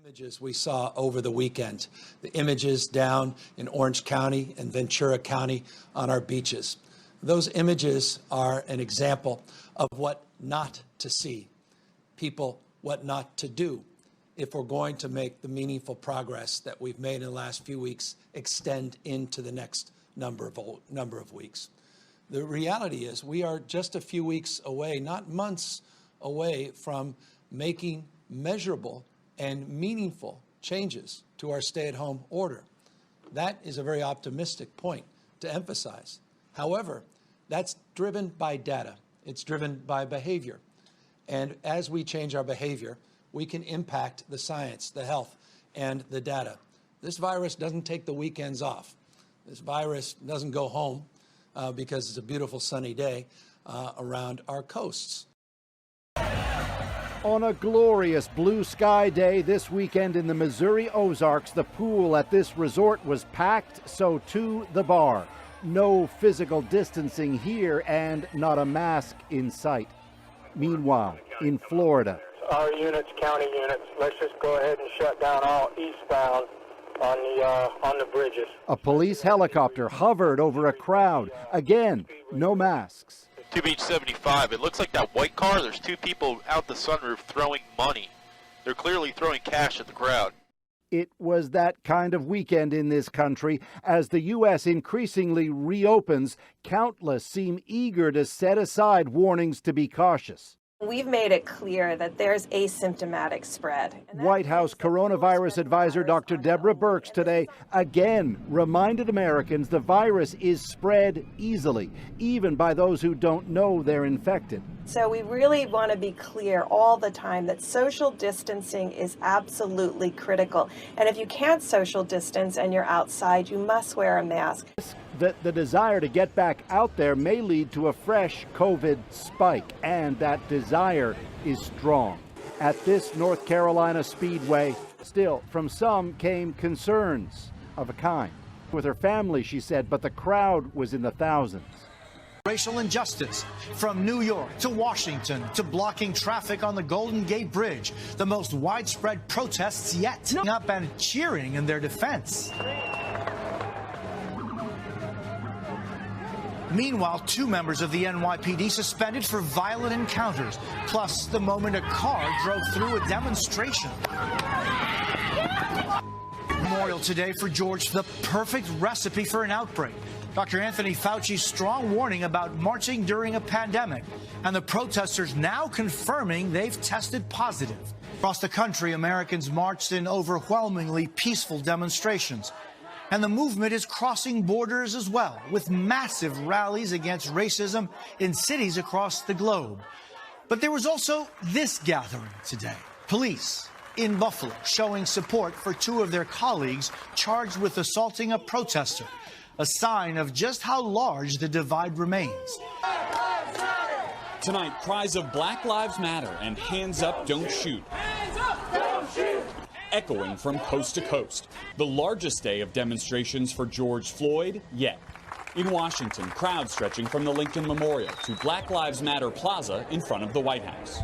Images we saw over the weekend, the images down in Orange County and Ventura County on our beaches. Those images are an example of what not to see, people, what not to do if we're going to make the meaningful progress that we've made in the last few weeks extend into the next number of weeks. The reality is we are just a few weeks away, not months away, from making measurable and meaningful changes to our stay-at-home order. That is a very optimistic point to emphasize. However, that's driven by data. It's driven by behavior. And as we change our behavior, we can impact the science, the health, and the data. This virus doesn't take the weekends off. This virus doesn't go home because it's a beautiful sunny day around our coasts. On a glorious blue sky day this weekend in the Missouri Ozarks, the pool at this resort was packed, so too the bar. No physical distancing here and not a mask in sight. Meanwhile, in Florida, units, county units, let's just go ahead and shut down all eastbound on the bridges. A police helicopter hovered over a crowd. Again, no masks. 2 Beach 75, it looks like that white car, there's two people out the sunroof throwing money. They're clearly throwing cash at the crowd. It was that kind of weekend in this country. As the U.S. increasingly reopens, countless seem eager to set aside warnings to be cautious. We've made it clear that there's asymptomatic spread. White House coronavirus advisor Dr. Deborah Birx today again reminded Americans the virus is spread easily, even by those who don't know they're infected. So we really want to be clear all the time that social distancing is absolutely critical. And if you can't social distance and you're outside, you must wear a mask. The desire to get back out there may lead to a fresh COVID spike, and that desire is strong. At this North Carolina Speedway, still, from some came concerns of a kind. With her family, she said, but the crowd was in the thousands. Racial injustice, from New York to Washington to blocking traffic on the Golden Gate Bridge, the most widespread protests yet, up and cheering in their defense. Meanwhile, 2 members of the NYPD suspended for violent encounters, plus the moment a car drove through a demonstration. Memorial today for George, the perfect recipe for an outbreak. Dr. Anthony Fauci's strong warning about marching during a pandemic, and the protesters now confirming they've tested positive. Across the country, Americans marched in overwhelmingly peaceful demonstrations. And the movement is crossing borders as well, with massive rallies against racism in cities across the globe. But there was also this gathering today. Police in Buffalo showing support for 2 of their colleagues charged with assaulting a protester, a sign of just how large the divide remains. Tonight, cries of Black Lives Matter and Hands Up, Don't Shoot. Hands up, don't shoot! Echoing from coast to coast, the largest day of demonstrations for George Floyd yet. In Washington, crowds stretching from the Lincoln Memorial to Black Lives Matter Plaza in front of the White House.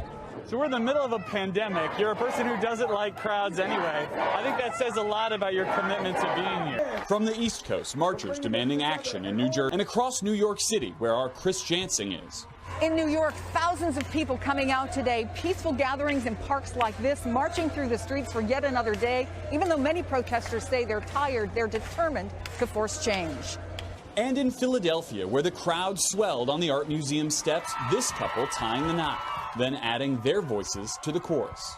So we're in the middle of a pandemic. You're a person who doesn't like crowds anyway. I think that says a lot about your commitment to being here. From the East Coast, marchers demanding action in New Jersey and across New York City, where our Chris Jansing is. In New York, thousands of people coming out today, peaceful gatherings in parks like this, marching through the streets for yet another day. Even though many protesters say they're tired, they're determined to force change. And in Philadelphia, where the crowd swelled on the Art Museum steps, this couple tying the knot, then adding their voices to the chorus.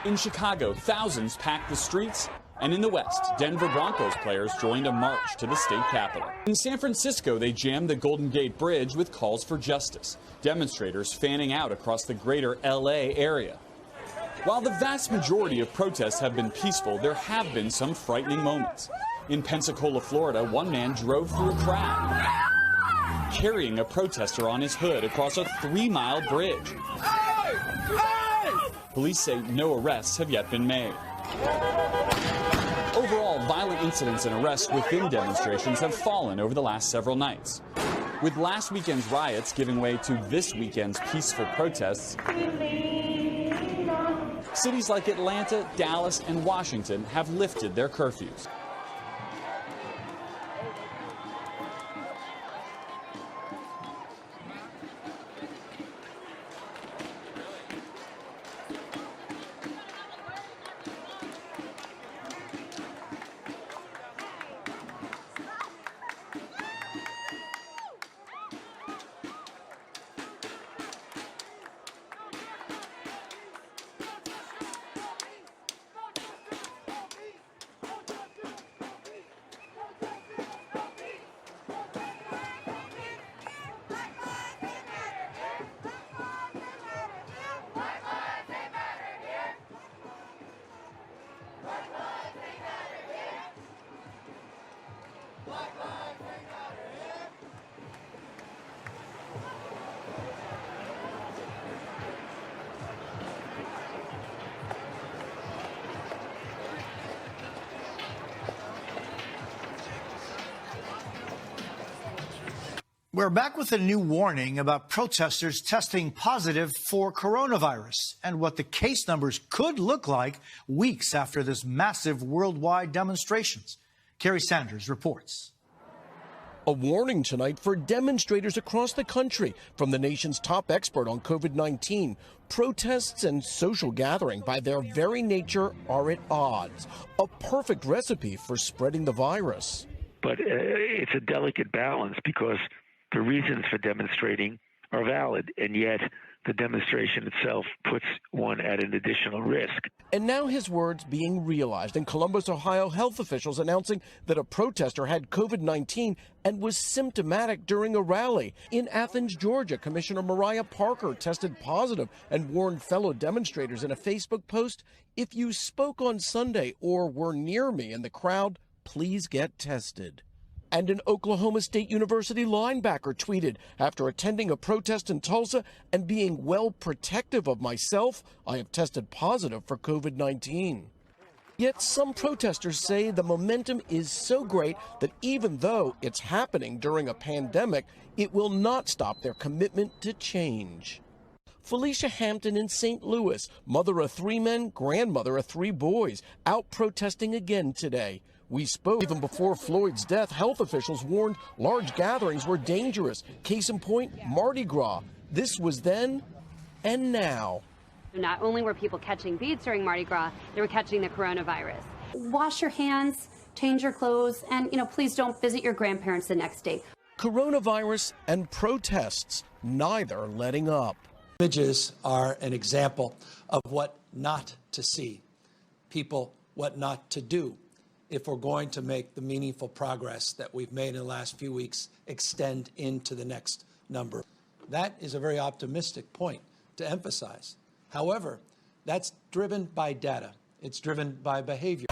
In Chicago, thousands packed the streets. And in the West, Denver Broncos players joined a march to the state capitol. In San Francisco, they jammed the Golden Gate Bridge with calls for justice, demonstrators fanning out across the greater LA area. While the vast majority of protests have been peaceful, there have been some frightening moments. In Pensacola, Florida, one man drove through a crowd, carrying a protester on his hood across a 3-mile bridge. Police say no arrests have yet been made. Overall, violent incidents and arrests within demonstrations have fallen over the last several nights. With last weekend's riots giving way to this weekend's peaceful protests, Cities like Atlanta, Dallas, and Washington have lifted their curfews. We're back with a new warning about protesters testing positive for coronavirus and what the case numbers could look like weeks after this massive worldwide demonstrations. Kerry Sanders reports. A warning tonight for demonstrators across the country from the nation's top expert on COVID-19. Protests and social gathering, by their very nature, are at odds. A perfect recipe for spreading the virus. But it's a delicate balance because the reasons for demonstrating are valid, and yet the demonstration itself puts one at an additional risk. And now his words being realized. In Columbus, Ohio, health officials announcing that a protester had COVID-19 and was symptomatic during a rally. In Athens, Georgia, Commissioner Mariah Parker tested positive and warned fellow demonstrators in a Facebook post, "If you spoke on Sunday or were near me in the crowd, please get tested." And an Oklahoma State University linebacker tweeted, "After attending a protest in Tulsa and being well protective of myself, I have tested positive for COVID-19. Yet some protesters say the momentum is so great that even though it's happening during a pandemic, it will not stop their commitment to change. Felicia Hampton in St. Louis, mother of 3 men, grandmother of 3 boys, out protesting again today. We spoke even before Floyd's death. Health officials warned large gatherings were dangerous. Case in point, Mardi Gras. This was then and now. Not only were people catching beads during Mardi Gras, they were catching the coronavirus. Wash your hands, change your clothes, and please don't visit your grandparents the next day. Coronavirus and protests, neither letting up. Images are an example of what not to see. People, what not to do, if we're going to make the meaningful progress that we've made in the last few weeks extend into the next number. That is a very optimistic point to emphasize. However, that's driven by data. It's driven by behavior.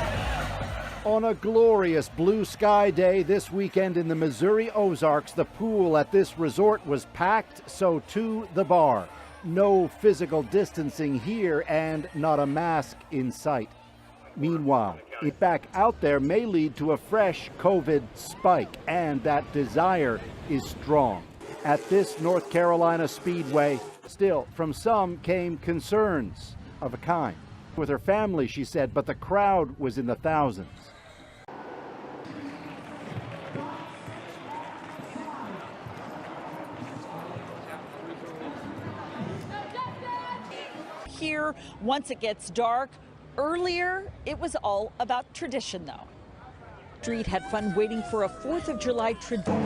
On a glorious blue sky day this weekend in the Missouri Ozarks, the pool at this resort was packed, so too the bar. No physical distancing here and not a mask in sight. Meanwhile, it back out there may lead to a fresh COVID spike, and that desire is strong. At this North Carolina Speedway, still, from some came concerns of a kind. With her family, she said, but the crowd was in the thousands. Here, once it gets dark, earlier, it was all about tradition, though. Street had fun waiting for a 4th of July tradition.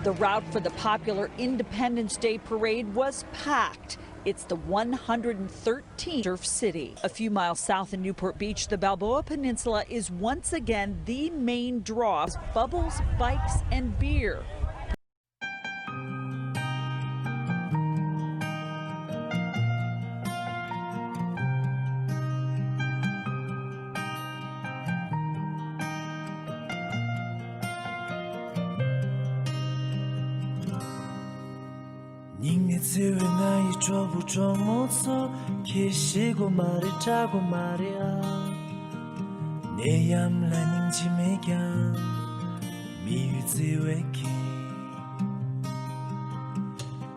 The route for the popular Independence Day parade was packed. It's the 113th surf city. A few miles south in Newport Beach, the Balboa Peninsula is once again the main draw. Bubbles, bikes, and beer. 왜 나의 좁은 모습 키시고 말이자고 말이야 내 얌란 인지매견 미유지 왜키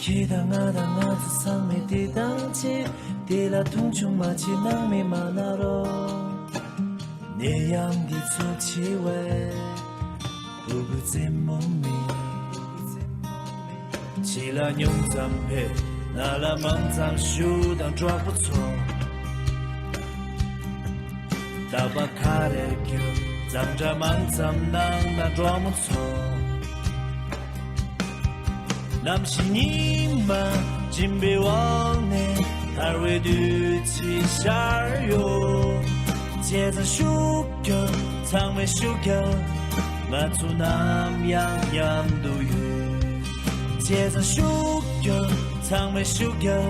기당하다 나도 상매 뒤당지 뒤라 통충마치 낭미 만나러 내 양디 소치왜 부부제 몸이 지라 용담패 나라 망상 슈당抓不错大把卡的球张着망상 낭나抓不错남신이마 진배왕네 달외드 치샤요 제자 슈겨 장매 슈겨 마투 남양양도유 제자 슈겨 장매 슈겨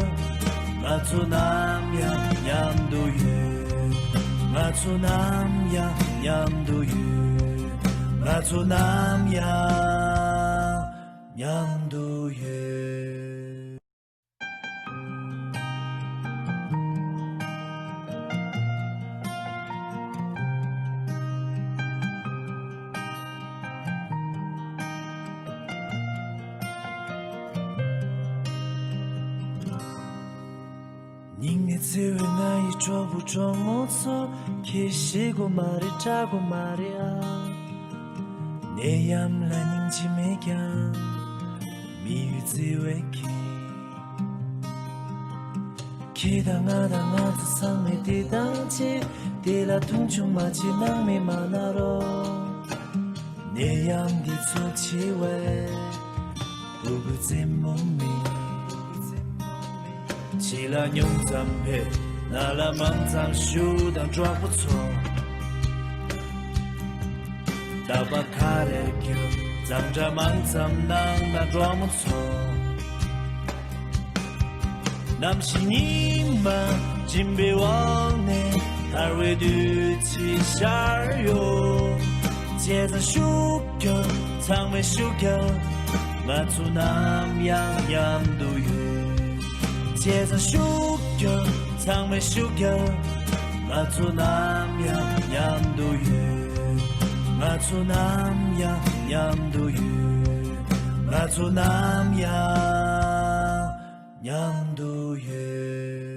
마투 남양양도유 마투 남양양도유 마투 남양양도유 닝네츠왜 나이 줘부 줘모서 키시고 말을 짜고 말이야 내 얌라 닝지매겨 미유지웨키 기당하다 나도 상매 뒤당지 뒤라 통충마치 낭미 만나러 내 양디 소치왜 부부제 몸이起了牛咱配，拿了盲藏修当抓不错，大把卡的球，藏着盲藏当那抓不错，남신이마 진배왕네 달외드 치샤요，接着修겨藏没修겨，马祖남양양도 유。接着修겨 장매修겨 마초 남양양도유 마초 남양양도유 마초 남양양도유